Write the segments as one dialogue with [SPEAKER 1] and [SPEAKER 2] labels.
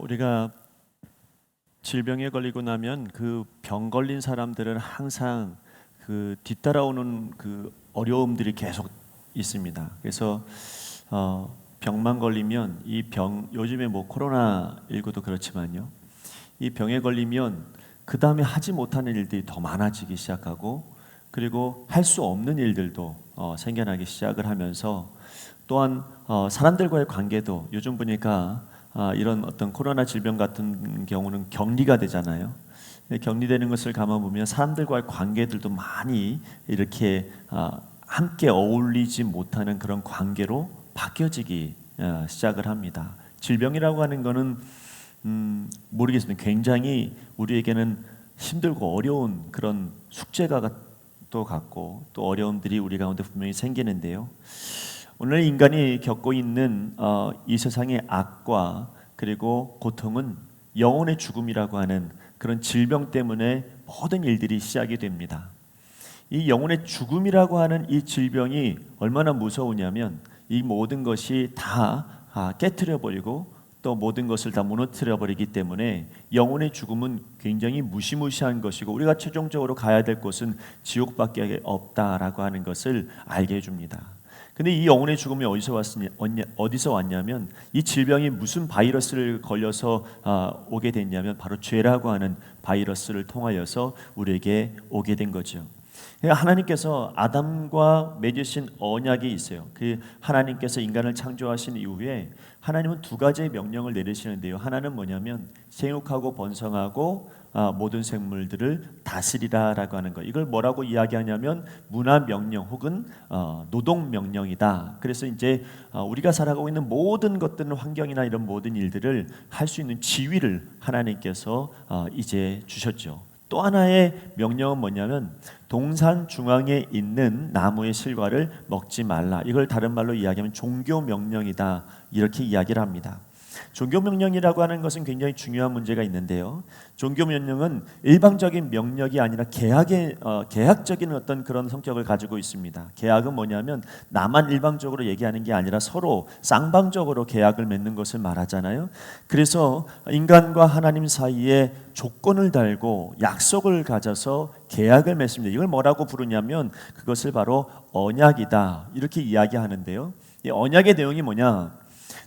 [SPEAKER 1] 우리가 질병에 걸리고 나면 그 병 걸린 사람들은 항상 그 뒤따라오는 그 어려움들이 계속 있습니다. 그래서 병만 걸리면 이 병, 요즘에 뭐 코로나19도 그렇지만요, 이 병에 걸리면 그 다음에 하지 못하는 일들이 더 많아지기 시작하고, 그리고 할 수 없는 일들도 생겨나기 시작을 하면서, 또한 사람들과의 관계도 요즘 보니까 이런 어떤 코로나 질병 같은 경우는 격리가 되잖아요. 격리되는 것을 감아보면 사람들과의 관계들도 많이 이렇게 함께 어울리지 못하는 그런 관계로 바뀌어지기 시작을 합니다. 질병이라고 하는 거는 모르겠습니다. 굉장히 우리에게는 힘들고 어려운 그런 숙제가 또 같고, 또 어려움들이 우리 가운데 분명히 생기는데요. 오늘 인간이 겪고 있는 이 세상의 악과 그리고 고통은 영혼의 죽음이라고 하는 그런 질병 때문에 모든 일들이 시작이 됩니다. 이 영혼의 죽음이라고 하는 이 질병이 얼마나 무서우냐면, 이 모든 것이 다 깨트려 버리고 또 모든 것을 다 무너뜨려 버리기 때문에 영혼의 죽음은 굉장히 무시무시한 것이고, 우리가 최종적으로 가야 될 곳은 지옥밖에 없다라고 하는 것을 알게 해줍니다. 근데 이 영혼의 죽음이 어디서 왔냐면, 이 질병이 무슨 바이러스를 걸려서 오게 됐냐면, 바로 죄라고 하는 바이러스를 통하여서 우리에게 오게 된 거죠. 하나님께서 아담과 맺으신 언약이 있어요. 그 하나님께서 인간을 창조하신 이후에 하나님은 두 가지의 명령을 내리시는데요. 하나는 뭐냐면 생육하고 번성하고 모든 생물들을 다스리라라고 하는 것. 이걸 뭐라고 이야기하냐면 문화 명령 혹은 노동 명령이다. 그래서 이제 우리가 살아가고 있는 모든 것들은, 환경이나 이런 모든 일들을 할 수 있는 지위를 하나님께서 이제 주셨죠. 또 하나의 명령은 뭐냐면 동산 중앙에 있는 나무의 실과를 먹지 말라. 이걸 다른 말로 이야기하면 종교 명령이다, 이렇게 이야기를 합니다. 종교 명령이라고 하는 것은 굉장히 중요한 문제가 있는데요. 종교 명령은 일방적인 명령이 아니라 계약적인 어떤 그런 성격을 가지고 있습니다. 계약은 뭐냐면 나만 일방적으로 얘기하는 게 아니라 서로 쌍방적으로 계약을 맺는 것을 말하잖아요. 그래서 인간과 하나님 사이에 조건을 달고 약속을 가져서 계약을 맺습니다. 이걸 뭐라고 부르냐면 그것을 바로 언약이다, 이렇게 이야기하는데요. 이 언약의 내용이 뭐냐?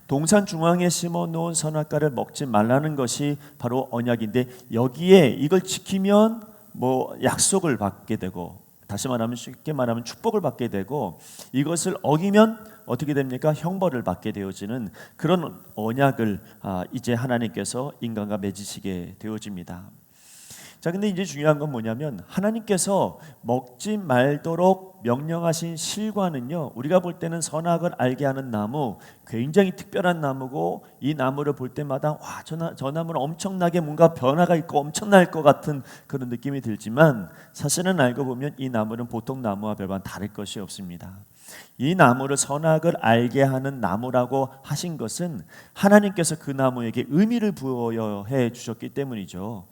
[SPEAKER 1] 동산 중앙에 심어놓은 선악과를 먹지 말라는 것이 바로 언약인데, 여기에 이걸 지키면 뭐 약속을 받게 되고, 다시 말하면 쉽게 말하면 축복을 받게 되고, 이것을 어기면 어떻게 됩니까? 형벌을 받게 되어지는 그런 언약을 이제 하나님께서 인간과 맺으시게 되어집니다. 자, 근데 이제 중요한 건 뭐냐면, 하나님께서 먹지 말도록 명령하신 실과는요, 우리가 볼 때는 선악을 알게 하는 나무, 굉장히 특별한 나무고, 이 나무를 볼 때마다 와, 저 나무는 엄청나게 뭔가 변화가 있고 엄청날 것 같은 그런 느낌이 들지만, 사실은 알고 보면 이 나무는 보통 나무와 별반 다를 것이 없습니다. 이 나무를 선악을 알게 하는 나무라고 하신 것은 하나님께서 그 나무에게 의미를 부여해 주셨기 때문이죠.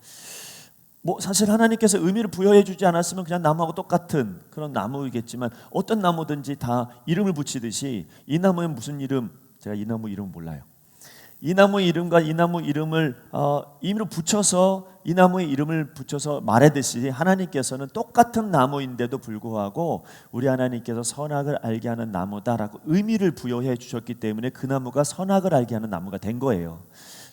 [SPEAKER 1] 사실 하나님께서 의미를 부여해 주지 않았으면 그냥 나무하고 똑같은 그런 나무이겠지만, 어떤 나무든지 다 이름을 붙이듯이 이 나무엔 무슨 이름, 제가 이 나무 이름 몰라요. 이 나무 이름과 이 나무 이름을 임의로 붙여서, 이 나무의 이름을 붙여서 말하듯이, 하나님께서는 똑같은 나무인데도 불구하고 우리 하나님께서 선악을 알게 하는 나무다라고 의미를 부여해 주셨기 때문에 그 나무가 선악을 알게 하는 나무가 된 거예요.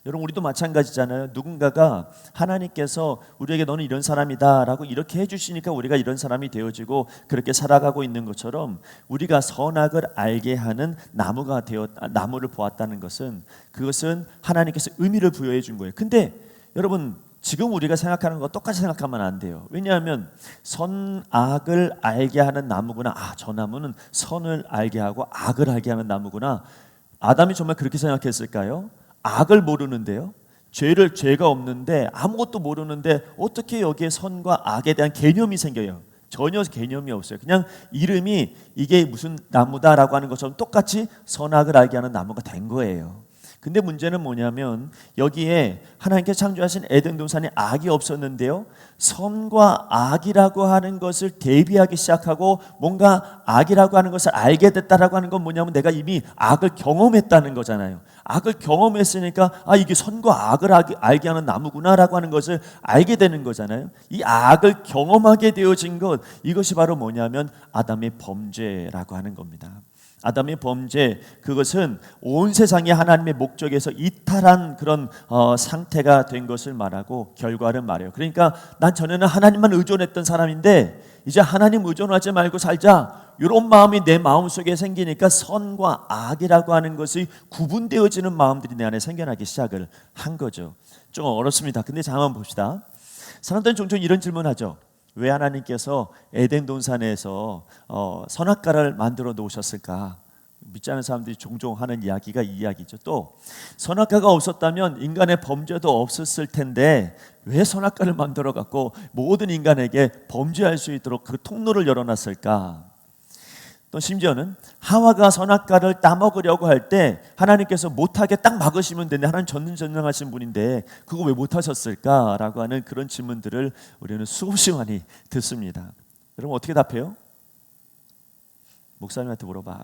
[SPEAKER 1] 여러분, 우리도 마찬가지잖아요. 누군가가 하나님께서 우리에게 너는 이런 사람이다 라고 이렇게 해주시니까 우리가 이런 사람이 되어지고 그렇게 살아가고 있는 것처럼, 우리가 선악을 알게 하는 나무를 보았다는 것은, 그것은 하나님께서 의미를 부여해 준 거예요. 근데 여러분, 지금 우리가 생각하는 거 똑같이 생각하면 안 돼요. 왜냐하면 선악을 알게 하는 나무구나, 저 나무는 선을 알게 하고 악을 알게 하는 나무구나. 아담이 정말 그렇게 생각했을까요? 악을 모르는데요, 죄가 없는데, 아무것도 모르는데 어떻게 여기에 선과 악에 대한 개념이 생겨요? 전혀 개념이 없어요. 그냥 이름이 이게 무슨 나무다라고 하는 것처럼 똑같이 선악을 알게 하는 나무가 된 거예요. 근데 문제는 뭐냐면 여기에 하나님께서 창조하신 에덴 동산에 악이 없었는데요, 선과 악이라고 하는 것을 대비하기 시작하고 뭔가 악이라고 하는 것을 알게 됐다라고 하는 건 뭐냐면 내가 이미 악을 경험했다는 거잖아요. 악을 경험했으니까 이게 선과 악을 알게 하는 나무구나라고 하는 것을 알게 되는 거잖아요. 이 악을 경험하게 되어진 것, 이것이 바로 뭐냐면 아담의 범죄라고 하는 겁니다. 아담의 범죄, 그것은 온 세상이 하나님의 목적에서 이탈한 그런 상태가 된 것을 말하고 결과를 말해요. 그러니까 난 전에는 하나님만 의존했던 사람인데 이제 하나님 의존하지 말고 살자, 이런 마음이 내 마음속에 생기니까 선과 악이라고 하는 것이 구분되어지는 마음들이 내 안에 생겨나기 시작을 한 거죠. 좀 어렵습니다. 근데 자, 한번 봅시다. 사람들은 종종 이런 질문하죠. 왜 하나님께서 에덴 동산에서 선악과를 만들어 놓으셨을까? 믿지 않는 사람들이 종종 하는 이야기가 이 이야기죠. 또 선악과가 없었다면 인간의 범죄도 없었을 텐데 왜 선악과를 만들어 갖고 모든 인간에게 범죄할 수 있도록 그 통로를 열어놨을까? 또 심지어는 하와가 선악과를 따먹으려고 할 때 하나님께서 못하게 딱 막으시면 되는데, 하나님 전능전능하신 분인데 그거 왜 못하셨을까라고 하는 그런 질문들을 우리는 수없이 많이 듣습니다. 여러분 어떻게 답해요? 목사님한테 물어봐.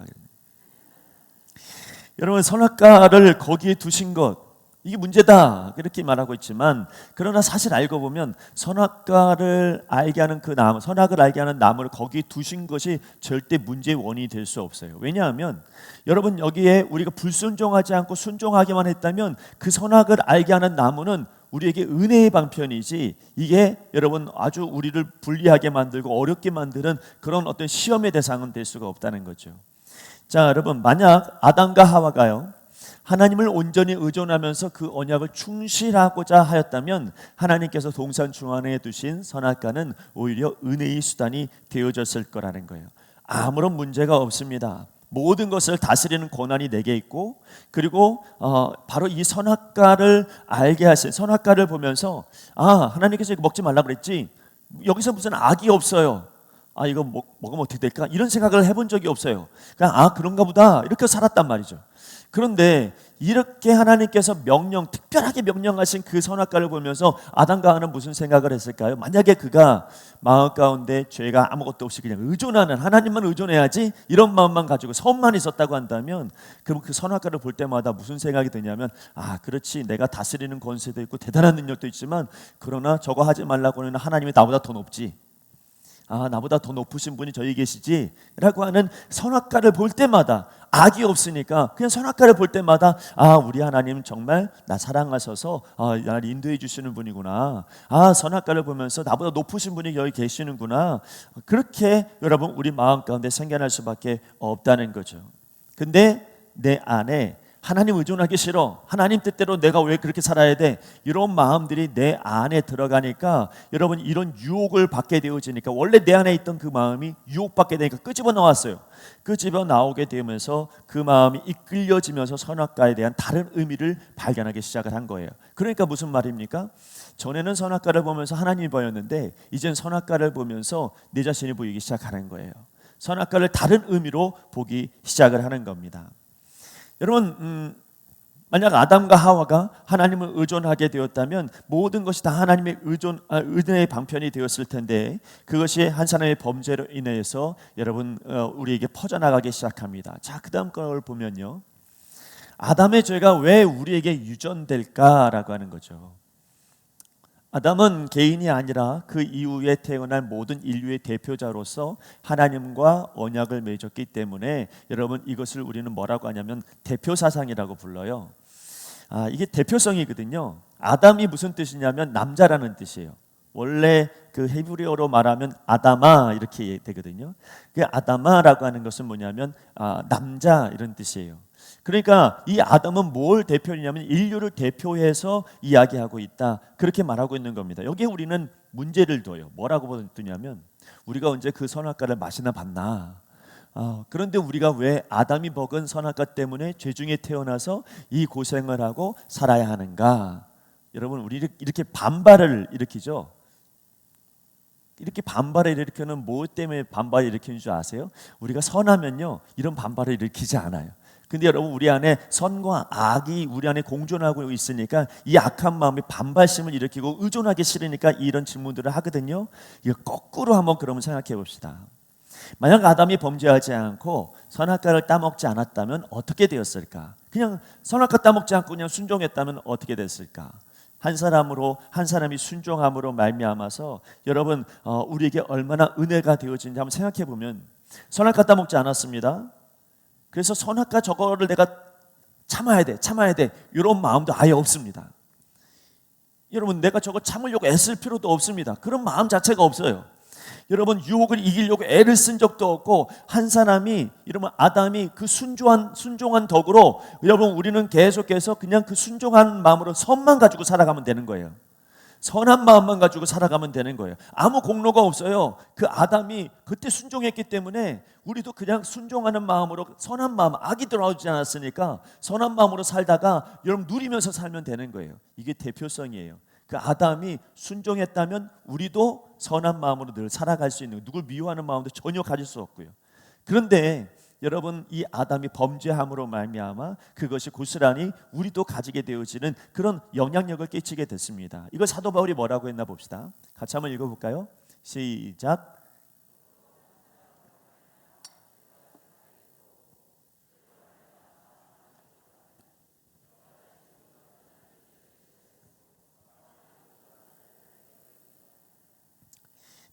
[SPEAKER 1] 여러분 선악과를 거기에 두신 것, 이게 문제다 이렇게 말하고 있지만, 그러나 사실 알고 보면 선악과를 알게 하는 그 나무, 선악을 알게 하는 나무를 거기에 두신 것이 절대 문제의 원인이 될 수 없어요. 왜냐하면 여러분 여기에 우리가 불순종하지 않고 순종하기만 했다면 그 선악을 알게 하는 나무는 우리에게 은혜의 방편이지, 이게 여러분 아주 우리를 불리하게 만들고 어렵게 만드는 그런 어떤 시험의 대상은 될 수가 없다는 거죠. 자, 여러분 만약 아담과 하와가요 하나님을 온전히 의존하면서 그 언약을 충실하고자 하였다면 하나님께서 동산 중앙에 두신 선악과는 오히려 은혜의 수단이 되어졌을 거라는 거예요. 아무런 문제가 없습니다. 모든 것을 다스리는 권한이 내게 있고, 그리고 바로 이 선악과를 알게 하신, 선악과를 보면서 하나님께서 이거 먹지 말라 그랬지, 여기서 무슨 악이 없어요. 이거 먹으면 어떻게 될까? 이런 생각을 해본 적이 없어요. 그냥 그런가 보다 이렇게 살았단 말이죠. 그런데 이렇게 하나님께서 특별하게 명령하신 그 선악과를 보면서 아담과 하와는 무슨 생각을 했을까요? 만약에 그가 마음 가운데 죄가 아무것도 없이 그냥 의존하는, 하나님만 의존해야지 이런 마음만 가지고 선만 있었다고 한다면, 그럼 그 선악과를 볼 때마다 무슨 생각이 드냐면, 그렇지, 내가 다스리는 권세도 있고 대단한 능력도 있지만 그러나 저거 하지 말라고 하는 하나님이 나보다 더 높지, 나보다 더 높으신 분이 저기 계시지 라고 하는 선악과를 볼 때마다, 악이 없으니까 그냥 선악과를 볼 때마다 우리 하나님 정말 나 사랑하셔서 나를 인도해 주시는 분이구나, 선악과를 보면서 나보다 높으신 분이 여기 계시는구나, 그렇게 여러분 우리 마음 가운데 생겨날 수밖에 없다는 거죠. 근데 내 안에 하나님 의존하기 싫어, 하나님 뜻대로 내가 왜 그렇게 살아야 돼, 이런 마음들이 내 안에 들어가니까 여러분 이런 유혹을 받게 되어지니까, 원래 내 안에 있던 그 마음이 유혹받게 되니까 끄집어 나왔어요. 끄집어 나오게 되면서 그 마음이 이끌려지면서 선악과에 대한 다른 의미를 발견하기 시작을 한 거예요. 그러니까 무슨 말입니까? 전에는 선악과를 보면서 하나님이 보였는데 이젠 선악과를 보면서 내 자신이 보이기 시작하는 거예요. 선악과를 다른 의미로 보기 시작을 하는 겁니다. 여러분 만약 아담과 하와가 하나님을 의존하게 되었다면 모든 것이 다 하나님의 은혜의 방편이 되었을 텐데, 그것이 한 사람의 범죄로 인해서 여러분 우리에게 퍼져나가기 시작합니다. 자, 그 다음 걸 보면요, 아담의 죄가 왜 우리에게 유전될까라고 하는 거죠. 아담은 개인이 아니라 그 이후에 태어날 모든 인류의 대표자로서 하나님과 언약을 맺었기 때문에 여러분 이것을 우리는 뭐라고 하냐면 대표사상이라고 불러요. 이게 대표성이거든요. 아담이 무슨 뜻이냐면 남자라는 뜻이에요. 원래 그 히브리어로 말하면 아담아 이렇게 되거든요. 그 아담아라고 하는 것은 뭐냐면 남자 이런 뜻이에요. 그러니까 이 아담은 뭘 대표하냐면 인류를 대표해서 이야기하고 있다, 그렇게 말하고 있는 겁니다. 여기에 우리는 문제를 둬요. 뭐라고 두냐면, 우리가 언제 그 선악과를 맛이나 봤나, 그런데 우리가 왜 아담이 먹은 선악과 때문에 죄중에 태어나서 이 고생을 하고 살아야 하는가. 여러분 우리 이렇게 반발을 일으키죠. 이렇게 반발을 일으키는 뭐 때문에 반발을 일으키는 줄 아세요? 우리가 선하면요 이런 반발을 일으키지 않아요. 근데 여러분, 우리 안에 선과 악이 우리 안에 공존하고 있으니까 이 악한 마음이 반발심을 일으키고 의존하기 싫으니까 이런 질문들을 하거든요. 이거 거꾸로 한번 그러면 생각해 봅시다. 만약 아담이 범죄하지 않고 선악과를 따먹지 않았다면 어떻게 되었을까? 그냥 선악과 따먹지 않고 그냥 순종했다면 어떻게 됐을까? 한 사람이 순종함으로 말미암아서 여러분, 우리에게 얼마나 은혜가 되어지는지 한번 생각해 보면, 선악과 따먹지 않았습니다. 그래서 선악과 저거를 내가 참아야 돼 이런 마음도 아예 없습니다. 여러분, 내가 저거 참으려고 애쓸 필요도 없습니다. 그런 마음 자체가 없어요. 여러분, 유혹을 이기려고 애를 쓴 적도 없고, 한 사람이, 여러분, 아담이 그 순종한 덕으로 여러분, 우리는 계속해서 그냥 그 순종한 마음으로 선만 가지고 살아가면 되는 거예요. 선한 마음만 가지고 살아가면 되는 거예요. 아무 공로가 없어요. 그 아담이 그때 순종했기 때문에 우리도 그냥 순종하는 마음으로, 선한 마음, 악이 들어오지 않았으니까 선한 마음으로 살다가 여러분 누리면서 살면 되는 거예요. 이게 대표성이에요. 그 아담이 순종했다면 우리도 선한 마음으로 늘 살아갈 수 있는, 누굴 미워하는 마음도 전혀 가질 수 없고요. 그런데 여러분, 이 아담이 범죄함으로 말미암아 그것이 고스란히 우리도 가지게 되어지는 그런 영향력을 끼치게 됐습니다. 이걸 사도 바울이 뭐라고 했나 봅시다. 같이 한번 읽어볼까요? 시작.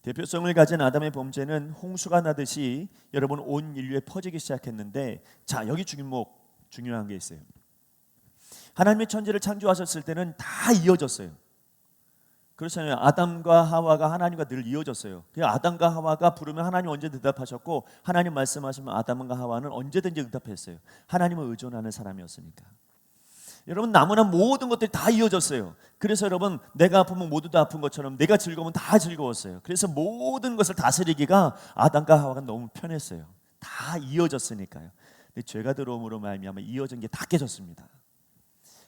[SPEAKER 1] 대표성을 가진 아담의 범죄는 홍수가 나듯이 여러분 온 인류에 퍼지기 시작했는데, 자, 여기 중요한 게 있어요. 하나님이 천지를 창조하셨을 때는 다 이어졌어요. 그렇잖아요. 아담과 하와가 하나님과 늘 이어졌어요. 아담과 하와가 부르면 하나님 언제 대답하셨고, 하나님 말씀하시면 아담과 하와는 언제든지 응답했어요. 하나님을 의존하는 사람이었으니까. 여러분, 나무나 모든 것들이 다 이어졌어요. 그래서 여러분, 내가 아프면 모두 다 아픈 것처럼 내가 즐거우면 다 즐거웠어요. 그래서 모든 것을 다스리기가 아담과 하와가 너무 편했어요. 다 이어졌으니까요. 근데 죄가 들어옴으로 말미암아 이어진 게 다 깨졌습니다.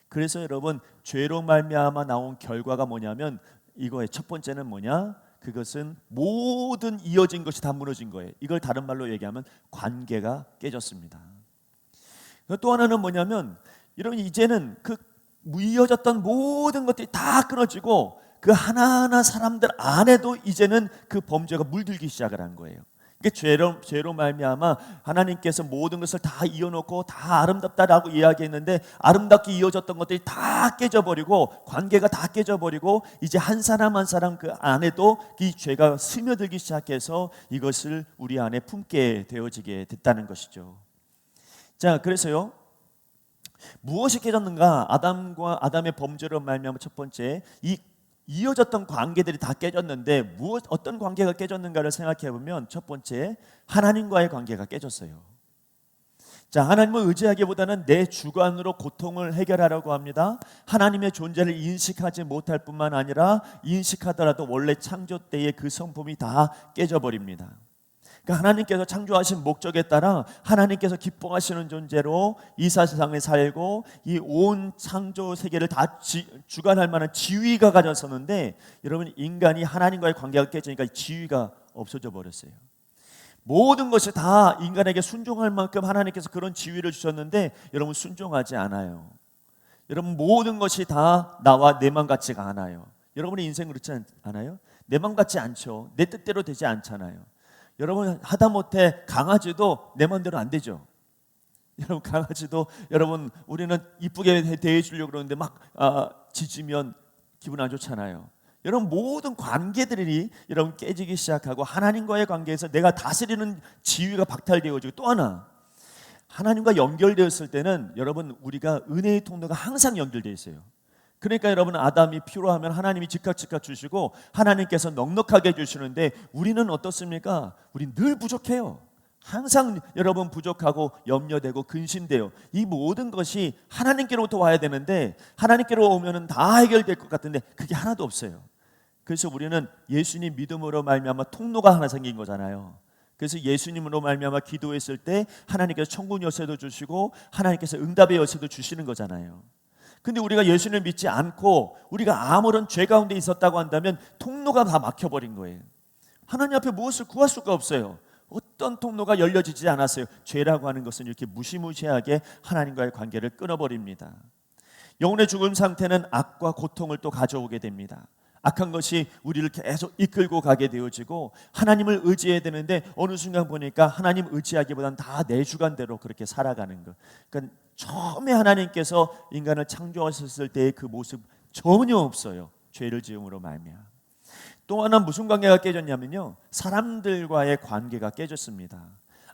[SPEAKER 1] 그래서 여러분, 죄로 말미암아 나온 결과가 뭐냐면, 이거의 첫 번째는 뭐냐? 그것은 모든 이어진 것이 다 무너진 거예요. 이걸 다른 말로 얘기하면 관계가 깨졌습니다. 또 하나는 뭐냐면, 여러분, 이제는 그 이어졌던 모든 것들이 다 끊어지고 그 하나하나 사람들 안에도 이제는 그 범죄가 물들기 시작을 한 거예요. 이게 죄로 말미암아 하나님께서 모든 것을 다 이어놓고 다 아름답다라고 이야기했는데, 아름답게 이어졌던 것들이 다 깨져버리고 관계가 다 깨져버리고 이제 한 사람 한 사람 그 안에도 이 죄가 스며들기 시작해서 이것을 우리 안에 품게 되어지게 됐다는 것이죠. 자, 그래서요, 무엇이 깨졌는가? 아담의 범죄로 말미암아 첫 번째, 이 이어졌던 관계들이 다 깨졌는데 어떤 관계가 깨졌는가를 생각해 보면, 첫 번째, 하나님과의 관계가 깨졌어요. 자, 하나님을 의지하기보다는 내 주관으로 고통을 해결하려고 합니다. 하나님의 존재를 인식하지 못할 뿐만 아니라 인식하더라도 원래 창조 때의 그 성품이 다 깨져버립니다. 그러니까 하나님께서 창조하신 목적에 따라 하나님께서 기뻐하시는 존재로 이 세상에 살고 이 온 창조 세계를 다 주관할 만한 지위가 가졌었는데, 여러분, 인간이 하나님과의 관계가 깨지니까 지위가 없어져 버렸어요. 모든 것이 다 인간에게 순종할 만큼 하나님께서 그런 지위를 주셨는데 여러분, 순종하지 않아요. 여러분, 모든 것이 다 나와 내 맘 같지가 않아요. 여러분의 인생 그렇지 않아요? 내 맘 같지 않죠. 내 뜻대로 되지 않잖아요. 여러분, 하다못해 강아지도 내 마음대로 안 되죠. 여러분, 강아지도 여러분, 우리는 이쁘게 대해주려고 그러는데 막 짖으면 기분 안 좋잖아요. 여러분, 모든 관계들이 여러분 깨지기 시작하고 하나님과의 관계에서 내가 다스리는 지위가 박탈되어지고, 또 하나, 하나님과 연결되었을 때는 여러분, 우리가 은혜의 통로가 항상 연결되어 있어요. 그러니까 여러분, 아담이 필요하면 하나님이 즉각 주시고 하나님께서 넉넉하게 주시는데, 우리는 어떻습니까? 우린 늘 부족해요. 항상 여러분 부족하고 염려되고 근심돼요. 이 모든 것이 하나님께로부터 와야 되는데 하나님께로 오면은 다 해결될 것 같은데 그게 하나도 없어요. 그래서 우리는 예수님 믿음으로 말미암아 통로가 하나 생긴 거잖아요. 그래서 예수님으로 말미암아 기도했을 때 하나님께서 천국 열쇠도 주시고 하나님께서 응답의 열쇠도 주시는 거잖아요. 근데 우리가 예수님을 믿지 않고 우리가 아무런 죄 가운데 있었다고 한다면 통로가 다 막혀버린 거예요. 하나님 앞에 무엇을 구할 수가 없어요. 어떤 통로가 열려지지 않았어요. 죄라고 하는 것은 이렇게 무시무시하게 하나님과의 관계를 끊어버립니다. 영혼의 죽음 상태는 악과 고통을 또 가져오게 됩니다. 악한 것이 우리를 계속 이끌고 가게 되어지고 하나님을 의지해야 되는데 어느 순간 보니까 하나님 의지하기보다는 다 내 주관대로 그렇게 살아가는 것. 그러니까 처음에 하나님께서 인간을 창조하셨을 때의 그 모습 전혀 없어요. 죄를 지음으로 말미암아. 또 하나 무슨 관계가 깨졌냐면요, 사람들과의 관계가 깨졌습니다.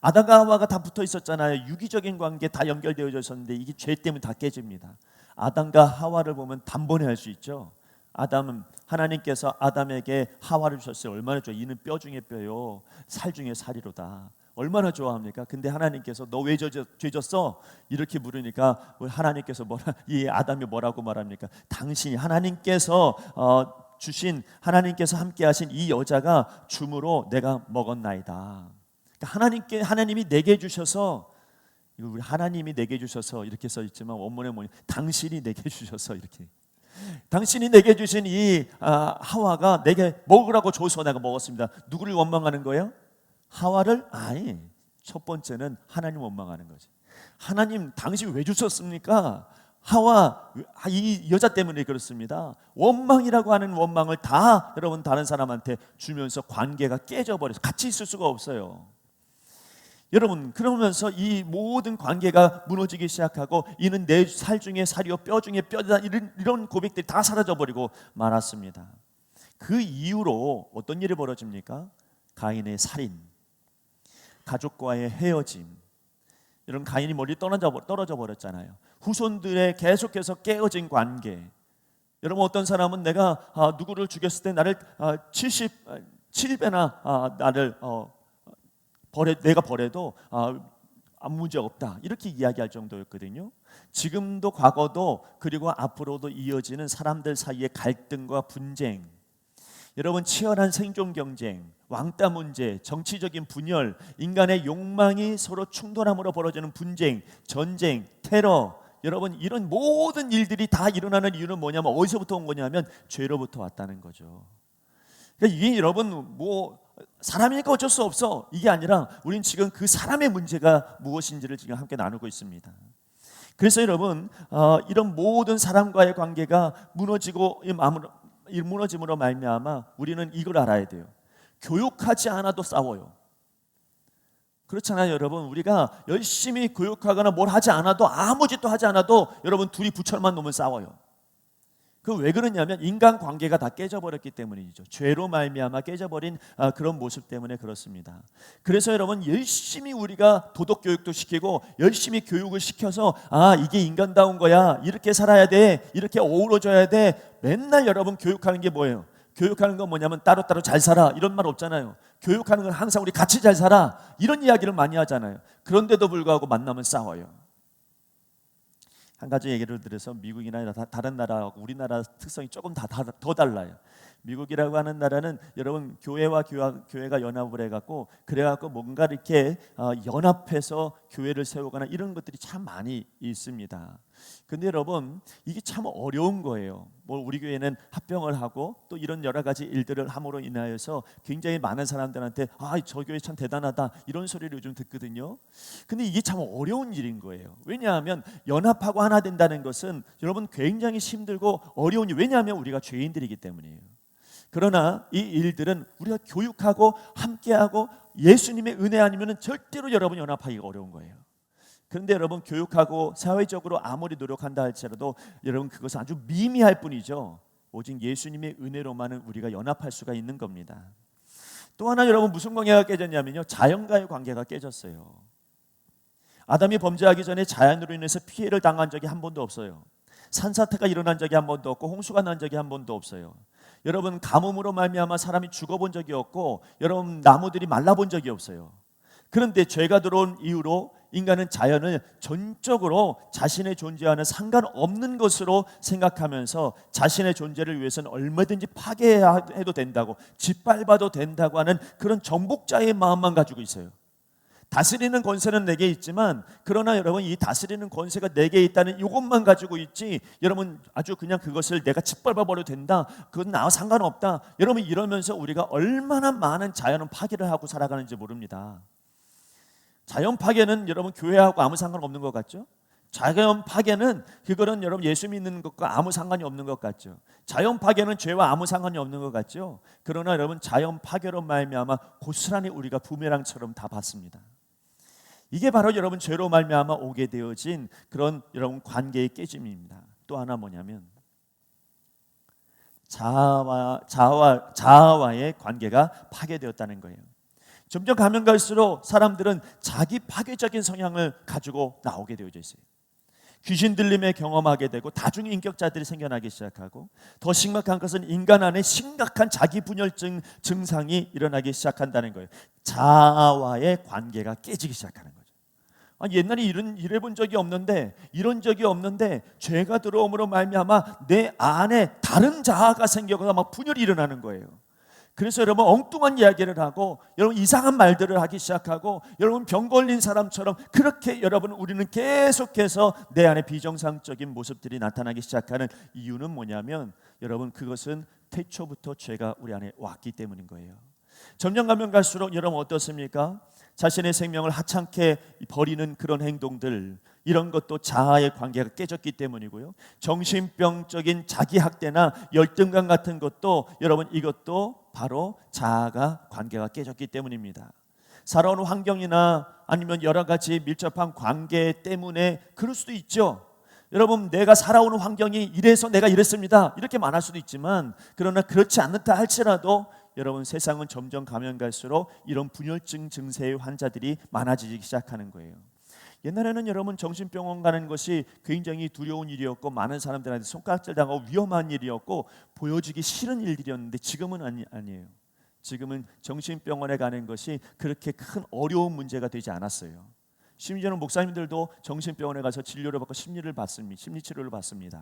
[SPEAKER 1] 아담과 하와가 다 붙어 있었잖아요. 유기적인 관계 다 연결되어져 있었는데 이게 죄 때문에 다 깨집니다. 아담과 하와를 보면 단번에 알 수 있죠. 아담은 하나님께서 아담에게 하와를 주셨어요. 얼마나 좋아. 이는 뼈 중에 뼈요 살 중에 살이로다. 얼마나 좋아합니까? 근데 하나님께서 너 왜 죄졌어? 이렇게 물으니까 하나님께서 이 아담이 뭐라고 말합니까? 당신이 하나님께서 주신, 하나님께서 함께하신 이 여자가 줌으로 내가 먹었나이다. 그러니까 하나님이 내게 주셔서, 우리 하나님이 내게 주셔서 이렇게 써 있지만 원문에 뭐냐, 당신이 내게 주셔서, 이렇게 당신이 내게 주신 이 하와가 내게 먹으라고 줘서 내가 먹었습니다. 누구를 원망하는 거예요? 하와를? 아니, 첫 번째는 하나님 원망하는 거지. 하나님, 당신 왜 주셨습니까? 하와, 이 여자 때문에 그렇습니다. 원망이라고 하는 원망을 다 여러분 다른 사람한테 주면서 관계가 깨져버려서 같이 있을 수가 없어요. 여러분, 그러면서 이 모든 관계가 무너지기 시작하고 이는 내 살 중에 살이요 뼈 중에 뼈다, 이런 고백들이 다 사라져버리고 말았습니다. 그 이후로 어떤 일이 벌어집니까? 가인의 살인, 가족과의 헤어짐. 여러분, 가인이 멀리 떨어져 버렸잖아요. 후손들의 계속해서 깨어진 관계. 여러분, 어떤 사람은 내가 누구를 죽였을 때 나를 77배나 나를 내가 버려도 아무 문제 없다, 이렇게 이야기할 정도였거든요. 지금도 과거도 그리고 앞으로도 이어지는 사람들 사이의 갈등과 분쟁, 여러분 치열한 생존 경쟁, 왕따 문제, 정치적인 분열, 인간의 욕망이 서로 충돌함으로 벌어지는 분쟁, 전쟁, 테러, 여러분 이런 모든 일들이 다 일어나는 이유는 뭐냐면 어디서부터 온 거냐면 죄로부터 왔다는 거죠. 그러니까 이게 여러분 사람이니까 어쩔 수 없어, 이게 아니라 우린 지금 그 사람의 문제가 무엇인지를 지금 함께 나누고 있습니다. 그래서 여러분 이런 모든 사람과의 관계가 무너짐으로 말미암아 우리는 이걸 알아야 돼요. 교육하지 않아도 싸워요. 그렇잖아요, 여러분. 우리가 열심히 교육하거나 뭘 하지 않아도, 아무 짓도 하지 않아도 여러분 둘이 부철만 놓으면 싸워요. 그 왜 그러냐면 인간 관계가 다 깨져버렸기 때문이죠. 죄로 말미암아 깨져버린 그런 모습 때문에 그렇습니다. 그래서 여러분 열심히 우리가 도덕 교육도 시키고 열심히 교육을 시켜서 이게 인간다운 거야, 이렇게 살아야 돼, 이렇게 어우러져야 돼. 맨날 여러분 교육하는 게 뭐예요? 교육하는 건 뭐냐면 따로따로 잘 살아, 이런 말 없잖아요. 교육하는 건 항상 우리 같이 잘 살아, 이런 이야기를 많이 하잖아요. 그런데도 불구하고 만나면 싸워요. 한 가지 얘기를 들어서 미국이나 다른 나라하고 우리나라 특성이 조금 더 달라요. 미국이라고 하는 나라는 여러분 교회와 교회가 연합을 해갖고 그래갖고 뭔가 이렇게 연합해서 교회를 세우거나 이런 것들이 참 많이 있습니다. 근데 여러분 이게 참 어려운 거예요. 우리 교회는 합병을 하고 또 이런 여러 가지 일들을 함으로 인하여서 굉장히 많은 사람들한테 저 교회 참 대단하다, 이런 소리를 요즘 듣거든요. 근데 이게 참 어려운 일인 거예요. 왜냐하면 연합하고 하나 된다는 것은 여러분 굉장히 힘들고 어려운 일, 왜냐하면 우리가 죄인들이기 때문이에요. 그러나 이 일들은 우리가 교육하고 함께하고 예수님의 은혜 아니면 절대로 여러분 연합하기가 어려운 거예요. 그런데 여러분 교육하고 사회적으로 아무리 노력한다 할지라도 여러분 그것은 아주 미미할 뿐이죠. 오직 예수님의 은혜로만은 우리가 연합할 수가 있는 겁니다. 또 하나 여러분 무슨 관계가 깨졌냐면요, 자연과의 관계가 깨졌어요. 아담이 범죄하기 전에 자연으로 인해서 피해를 당한 적이 한 번도 없어요. 산사태가 일어난 적이 한 번도 없고 홍수가 난 적이 한 번도 없어요. 여러분 가뭄으로 말미암아 사람이 죽어본 적이 없고 여러분 나무들이 말라본 적이 없어요. 그런데 죄가 들어온 이후로 인간은 자연을 전적으로 자신의 존재와는 상관없는 것으로 생각하면서 자신의 존재를 위해서는 얼마든지 파괴해도 된다고, 짓밟아도 된다고 하는 그런 정복자의 마음만 가지고 있어요. 다스리는 권세는 내게 있지만, 그러나 여러분 이 다스리는 권세가 내게 있다는 이것만 가지고 있지, 여러분 아주 그냥 그것을 내가 짓밟아 버려도 된다, 그건 나와 상관없다, 여러분 이러면서 우리가 얼마나 많은 자연 파괴를 하고 살아가는지 모릅니다. 자연 파괴는 여러분 교회하고 아무 상관없는 것 같죠? 자연 파괴는 그거는 여러분 예수 믿는 것과 아무 상관이 없는 것 같죠. 자연 파괴는 죄와 아무 상관이 없는 것 같죠. 그러나 여러분 자연 파괴로 말미암아 고스란히 우리가 부메랑처럼 다 받습니다. 이게 바로 여러분 죄로 말미암아 오게 되어진 그런 여러분 관계의 깨짐입니다. 또 하나 뭐냐면 자아와의 관계가 파괴되었다는 거예요. 점점 가면 갈수록 사람들은 자기 파괴적인 성향을 가지고 나오게 되어져 있어요. 귀신 들림에 경험하게 되고 다중인격자들이 생겨나기 시작하고, 더 심각한 것은 인간 안에 심각한 자기 분열증 증상이 일어나기 시작한다는 거예요. 자아와의 관계가 깨지기 시작하는 거죠. 옛날에 이래본 적이 없는데, 이런 적이 없는데 죄가 들어옴으로 말미암아 내 안에 다른 자아가 생겨서 막 분열이 일어나는 거예요. 그래서 여러분 엉뚱한 이야기를 하고, 여러분 이상한 말들을 하기 시작하고, 여러분 병 걸린 사람처럼 그렇게 여러분 우리는 계속해서 내 안에 비정상적인 모습들이 나타나기 시작하는 이유는 뭐냐면, 여러분 그것은 태초부터 죄가 우리 안에 왔기 때문인 거예요. 점점 가면 갈수록 여러분 어떻습니까? 자신의 생명을 하찮게 버리는 그런 행동들, 이런 것도 자아의 관계가 깨졌기 때문이고요. 정신병적인 자기학대나 열등감 같은 것도 여러분 이것도 바로 자아가 관계가 깨졌기 때문입니다. 살아오는 환경이나 아니면 여러 가지 밀접한 관계 때문에 그럴 수도 있죠. 여러분 내가 살아오는 환경이 이래서 내가 이랬습니다, 이렇게 말할 수도 있지만, 그러나 그렇지 않다 할지라도 여러분 세상은 점점 가면 갈수록 이런 분열증 증세의 환자들이 많아지기 시작하는 거예요. 옛날에는 여러분 정신병원 가는 것이 굉장히 두려운 일이었고, 많은 사람들한테 손가락질 당하고 위험한 일이었고, 보여주기 싫은 일들이었는데 지금은 아니에요. 지금은 정신병원에 가는 것이 그렇게 큰 어려운 문제가 되지 않았어요. 심지어는 목사님들도 정신병원에 가서 진료를 받고 심리치료를 받습니다.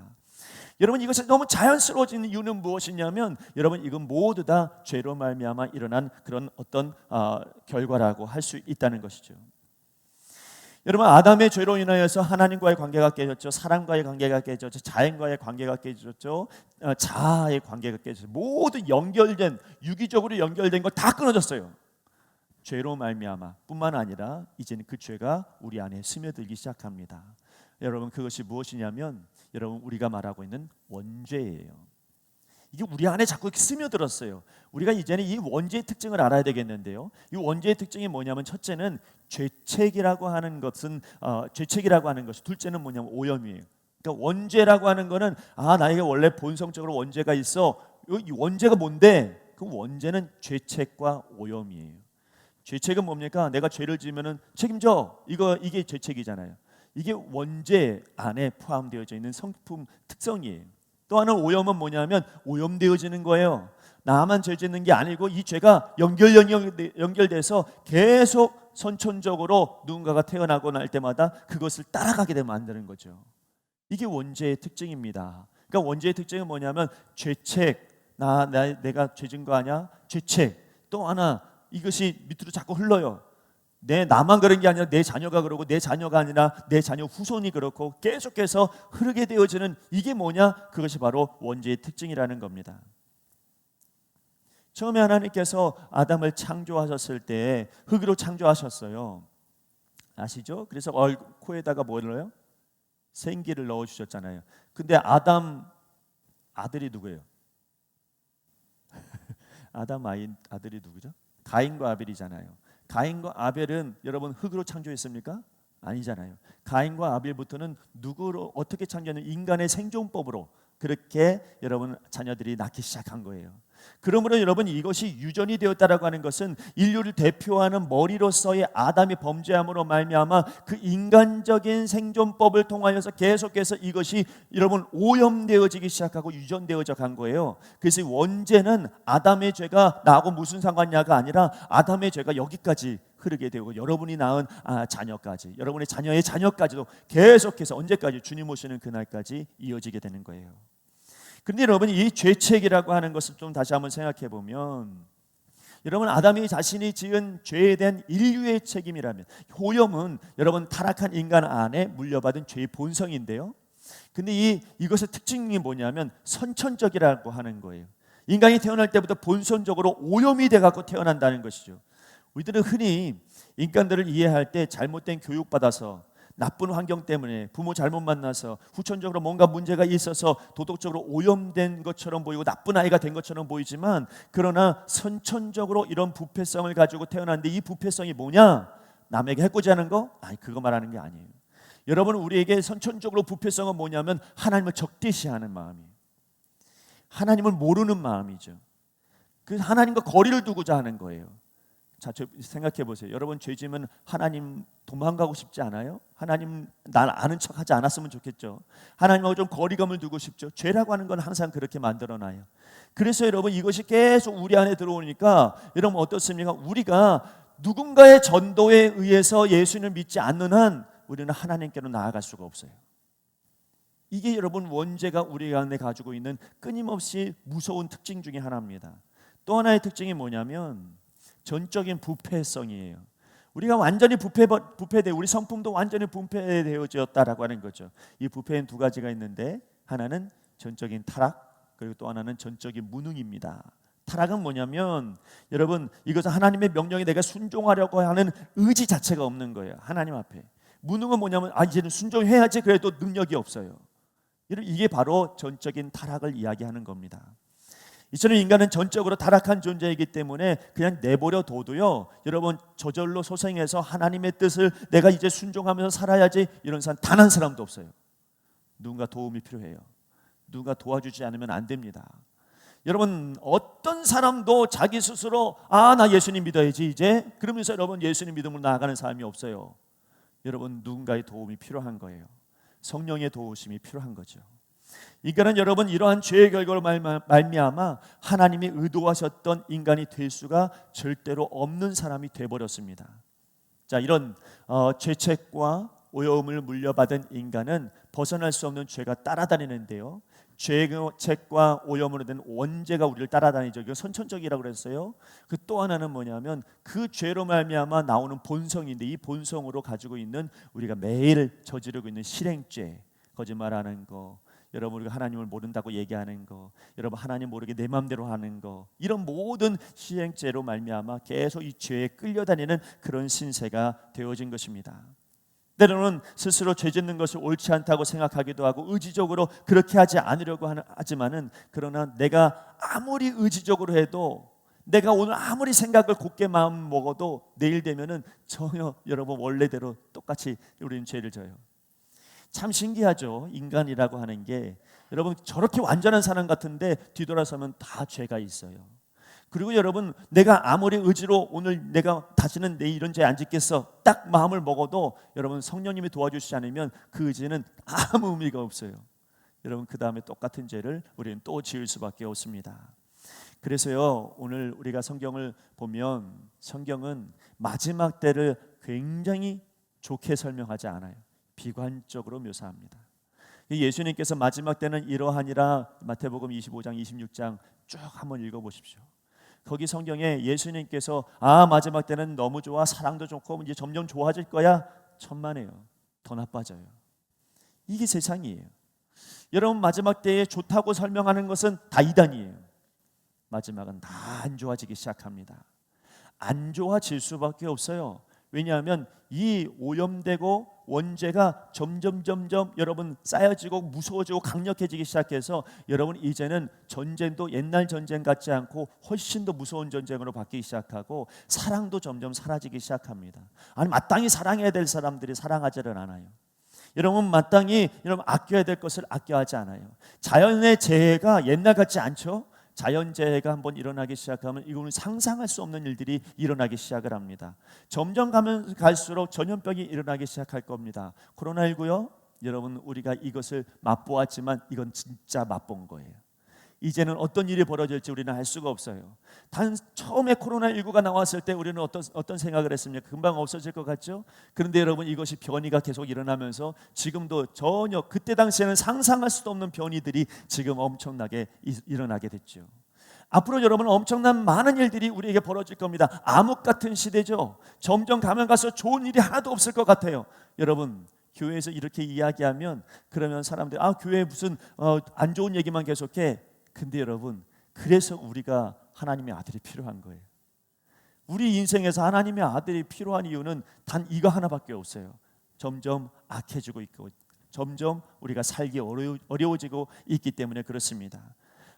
[SPEAKER 1] 여러분 이것이 너무 자연스러워진 이유는 무엇이냐면, 여러분 이건 모두 다 죄로 말미암아 일어난 그런 어떤 결과라고 할 수 있다는 것이죠. 여러분 아담의 죄로 인하여서 하나님과의 관계가 깨졌죠. 사람과의 관계가 깨졌죠. 자연과의 관계가 깨졌죠. 자아의 관계가 깨졌죠. 모두 연결된, 유기적으로 연결된 거 다 끊어졌어요. 죄로 말미암아 뿐만 아니라 이제는 그 죄가 우리 안에 스며들기 시작합니다. 여러분 그것이 무엇이냐면, 여러분 우리가 말하고 있는 원죄예요. 이게 우리 안에 자꾸 스며들었어요. 우리가 이제는 이 원죄의 특징을 알아야 되겠는데요. 이 원죄의 특징이 뭐냐면, 첫째는 죄책이라고 하는 것은 둘째는 뭐냐면 오염이에요. 그러니까 원죄라고 하는 거는 나에게 원래 본성적으로 원죄가 있어. 이 원죄가 뭔데? 그 원죄는 죄책과 오염이에요. 죄책은 뭡니까? 내가 죄를 지으면은 책임져. 이게 죄책이잖아요. 이게 원죄 안에 포함되어져 있는 성품 특성이에요. 또 하나는 오염은 뭐냐면 오염되어지는 거예요. 나만 죄 짓는 게 아니고 이 죄가 연결돼서 계속 선천적으로 누군가가 태어나고 날 때마다 그것을 따라가게 되면 만드는 거죠. 이게 원죄의 특징입니다. 그러니까 원죄의 특징은 뭐냐면 죄책, 내가 죄 진 거 아니야? 죄책. 또 하나, 이것이 밑으로 자꾸 흘러요. 나만 그런 게 아니라 내 자녀가 그러고, 내 자녀가 아니라 내 자녀 후손이 그렇고, 계속해서 흐르게 되어지는, 이게 뭐냐? 그것이 바로 원죄의 특징이라는 겁니다. 처음에 하나님께서 아담을 창조하셨을 때 흙으로 창조하셨어요. 아시죠? 그래서 코에다가 뭘 넣어요? 생기를 넣어주셨잖아요. 근데 아담 아들이 누구예요? 아담 아들이 누구죠? 가인과 아벨이잖아요. 가인과 아벨은 여러분 흙으로 창조했습니까? 아니잖아요. 가인과 아벨부터는 누구로 어떻게 창조하는, 인간의 생존법으로 그렇게 여러분 자녀들이 낳기 시작한 거예요. 그러므로 여러분 이것이 유전이 되었다라고 하는 것은 인류를 대표하는 머리로서의 아담이 범죄함으로 말미암아 그 인간적인 생존법을 통하여서 계속해서 이것이 여러분 오염되어지기 시작하고 유전되어져 간 거예요. 그래서 원죄는 아담의 죄가 나하고 무슨 상관냐가 아니라 아담의 죄가 여기까지 흐르게 되고, 여러분이 낳은 자녀까지, 여러분의 자녀의 자녀까지도 계속해서 언제까지? 주님 오시는 그날까지 이어지게 되는 거예요. 그런데 여러분 이 죄책이라고 하는 것을 좀 다시 한번 생각해 보면, 여러분, 아담이 자신이 지은 죄에 대한 인류의 책임이라면, 오염은 여러분 타락한 인간 안에 물려받은 죄의 본성인데요. 근데 이것의 특징이 뭐냐면 선천적이라고 하는 거예요. 인간이 태어날 때부터 본성적으로 오염이 돼갖고 태어난다는 것이죠. 우리들은 흔히 인간들을 이해할 때 잘못된 교육받아서, 나쁜 환경 때문에, 부모 잘못 만나서, 후천적으로 뭔가 문제가 있어서 도덕적으로 오염된 것처럼 보이고 나쁜 아이가 된 것처럼 보이지만, 그러나 선천적으로 이런 부패성을 가지고 태어났는데, 이 부패성이 뭐냐? 남에게 해코지하는 거? 아니, 그거 말하는 게 아니에요. 여러분, 우리에게 선천적으로 부패성은 뭐냐면 하나님을 적대시하는 마음이에요. 하나님을 모르는 마음이죠. 그 하나님과 거리를 두고자 하는 거예요. 자, 생각해 보세요. 여러분, 죄 지으면 하나님 도망가고 싶지 않아요? 하나님 날 아는 척 하지 않았으면 좋겠죠. 하나님하고 좀 거리감을 두고 싶죠. 죄라고 하는 건 항상 그렇게 만들어놔요. 그래서 여러분, 이것이 계속 우리 안에 들어오니까 여러분 어떻습니까? 우리가 누군가의 전도에 의해서 예수님을 믿지 않는 한 우리는 하나님께로 나아갈 수가 없어요. 이게 여러분 원죄가 우리 안에 가지고 있는 끊임없이 무서운 특징 중에 하나입니다. 또 하나의 특징이 뭐냐면 전적인 부패성이에요. 우리가 완전히 부패돼, 우리 성품도 완전히 부패되어졌다라고 하는 거죠. 이 부패엔 두 가지가 있는데, 하나는 전적인 타락, 그리고 또 하나는 전적인 무능입니다. 타락은 뭐냐면 여러분, 이것은 하나님의 명령에 내가 순종하려고 하는 의지 자체가 없는 거예요. 하나님 앞에. 무능은 뭐냐면 이제는 순종해야지, 그래도 능력이 없어요. 이게 바로 전적인 타락을 이야기하는 겁니다. 이처럼 인간은 전적으로 타락한 존재이기 때문에 그냥 내버려 둬도요, 여러분 저절로 소생해서 하나님의 뜻을 내가 이제 순종하면서 살아야지, 이런 사람 단 한 사람도 없어요. 누군가 도움이 필요해요. 누군가 도와주지 않으면 안 됩니다. 여러분, 어떤 사람도 자기 스스로 나 예수님 믿어야지 이제, 그러면서 여러분 예수님 믿음으로 나아가는 사람이 없어요. 여러분, 누군가의 도움이 필요한 거예요. 성령의 도우심이 필요한 거죠. 인간은 여러분 이러한 죄의 결과로 말미암아 하나님이 의도하셨던 인간이 될 수가 절대로 없는 사람이 되어버렸습니다. 자, 이런 죄책과 오염을 물려받은 인간은 벗어날 수 없는 죄가 따라다니는데요, 죄책과 오염으로 된 원죄가 우리를 따라다니죠. 이거 선천적이라고 그랬어요. 그 또 하나는 뭐냐면 그 죄로 말미암아 나오는 본성인데, 이 본성으로 가지고 있는 우리가 매일 저지르고 있는 실행죄, 거짓말하는 거, 여러분 우리가 하나님을 모른다고 얘기하는 거, 여러분 하나님 모르게 내 마음대로 하는 거, 이런 모든 실행죄로 말미암아 계속 이 죄에 끌려다니는 그런 신세가 되어진 것입니다. 때로는 스스로 죄 짓는 것을 옳지 않다고 생각하기도 하고 의지적으로 그렇게 하지 않으려고 하지만은, 그러나 내가 아무리 의지적으로 해도, 내가 오늘 아무리 생각을 곱게 마음 먹어도 내일 되면은 전혀 여러분 원래대로 똑같이 우리는 죄를 져요. 참 신기하죠. 인간이라고 하는 게 여러분 저렇게 완전한 사람 같은데 뒤돌아서면 다 죄가 있어요. 그리고 여러분, 내가 아무리 의지로 오늘 내가 다시는 내일 이런 죄 안 짓겠어 딱 마음을 먹어도 여러분 성령님이 도와주시지 않으면 그 의지는 아무 의미가 없어요. 여러분, 그 다음에 똑같은 죄를 우리는 또 지을 수밖에 없습니다. 그래서요, 오늘 우리가 성경을 보면 성경은 마지막 때를 굉장히 좋게 설명하지 않아요. 비관적으로 묘사합니다. 예수님께서 마지막 때는 이러하니라, 마태복음 25장 26장 쭉 한번 읽어보십시오. 거기 성경에 예수님께서 마지막 때는 너무 좋아, 사랑도 좋고 이제 점점 좋아질 거야, 천만에요. 더 나빠져요. 이게 세상이에요. 여러분, 마지막 때에 좋다고 설명하는 것은 다 이단이에요. 마지막은 다 안 좋아지기 시작합니다. 안 좋아질 수밖에 없어요. 왜냐하면 이 오염되고 원죄가 점점 여러분 쌓여지고 무서워지고 강력해지기 시작해서 여러분 이제는 전쟁도 옛날 전쟁 같지 않고 훨씬 더 무서운 전쟁으로 바뀌기 시작하고, 사랑도 점점 사라지기 시작합니다. 아니, 마땅히 사랑해야 될 사람들이 사랑하지를 않아요. 여러분, 마땅히 여러분 아껴야 될 것을 아껴하지 않아요. 자연의 재해가 옛날 같지 않죠? 자연재해가 한번 일어나기 시작하면 이거는 상상할 수 없는 일들이 일어나기 시작을 합니다. 점점 가면 갈수록 전염병이 일어나기 시작할 겁니다. 코로나19요, 여러분 우리가 이것을 맛보았지만 이건 진짜 맛본 거예요. 이제는 어떤 일이 벌어질지 우리는 알 수가 없어요. 단 처음에 코로나19가 나왔을 때 우리는 어떤 생각을 했습니까? 금방 없어질 것 같죠? 그런데 여러분, 이것이 변이가 계속 일어나면서 지금도 전혀 그때 당시에는 상상할 수도 없는 변이들이 지금 엄청나게 일어나게 됐죠. 앞으로 여러분 엄청난 많은 일들이 우리에게 벌어질 겁니다. 암흑 같은 시대죠. 점점 가면 가서 좋은 일이 하나도 없을 것 같아요. 여러분 교회에서 이렇게 이야기하면 그러면 사람들이 교회에 무슨 안 좋은 얘기만 계속해. 근데 여러분 그래서 우리가 하나님의 아들이 필요한 거예요. 우리 인생에서 하나님의 아들이 필요한 이유는 단 이거 하나밖에 없어요. 점점 악해지고 있고 점점 우리가 살기 어려워지고 있기 때문에 그렇습니다.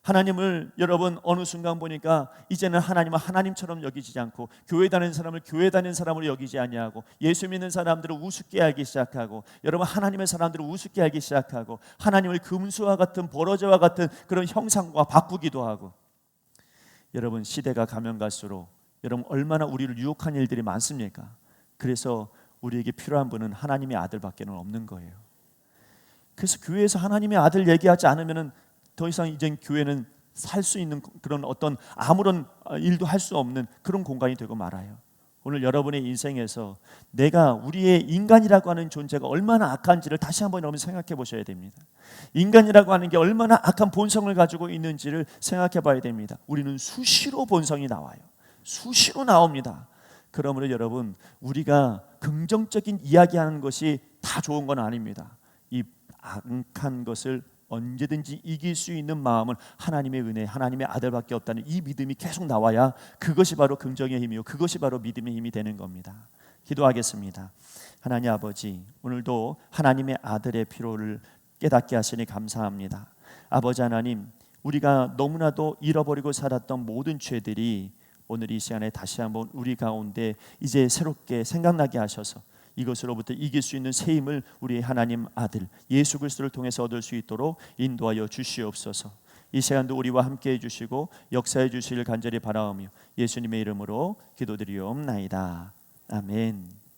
[SPEAKER 1] 하나님을 여러분 어느 순간 보니까 이제는 하나님을 하나님처럼 여기지 않고 교회 다니는 사람을 교회 다니는 사람으로 여기지 아니하고 예수 믿는 사람들을 우습게 알기 시작하고 여러분 하나님의 사람들을 우습게 알기 시작하고 하나님을 금수와 같은 버러지와 같은 그런 형상과 바꾸기도 하고 여러분 시대가 가면 갈수록 여러분 얼마나 우리를 유혹한 일들이 많습니까? 그래서 우리에게 필요한 분은 하나님의 아들밖에는 없는 거예요. 그래서 교회에서 하나님의 아들 얘기하지 않으면은 더 이상 이제 교회는 살 수 있는 그런 어떤 아무런 일도 할 수 없는 그런 공간이 되고 말아요. 오늘 여러분의 인생에서 내가 우리의 인간이라고 하는 존재가 얼마나 악한지를 다시 한번 여러분 생각해 보셔야 됩니다. 인간이라고 하는 게 얼마나 악한 본성을 가지고 있는지를 생각해 봐야 됩니다. 우리는 수시로 본성이 나와요. 수시로 나옵니다. 그러므로 여러분 우리가 긍정적인 이야기하는 것이 다 좋은 건 아닙니다. 이 악한 것을 언제든지 이길 수 있는 마음은 하나님의 은혜, 하나님의 아들밖에 없다는 이 믿음이 계속 나와야 그것이 바로 긍정의 힘이요 그것이 바로 믿음의 힘이 되는 겁니다. 기도하겠습니다. 하나님 아버지, 오늘도 하나님의 아들의 필요를 깨닫게 하시니 감사합니다. 아버지 하나님, 우리가 너무나도 잃어버리고 살았던 모든 죄들이 오늘 이 시간에 다시 한번 우리 가운데 이제 새롭게 생각나게 하셔서 이것으로부터 이길 수 있는 새 힘을 우리 하나님 아들 예수 그리스도를 통해서 얻을 수 있도록 인도하여 주시옵소서. 이 시간도 우리와 함께 해주시고 역사해 주시길 간절히 바라오며 예수님의 이름으로 기도드리옵나이다. 아멘.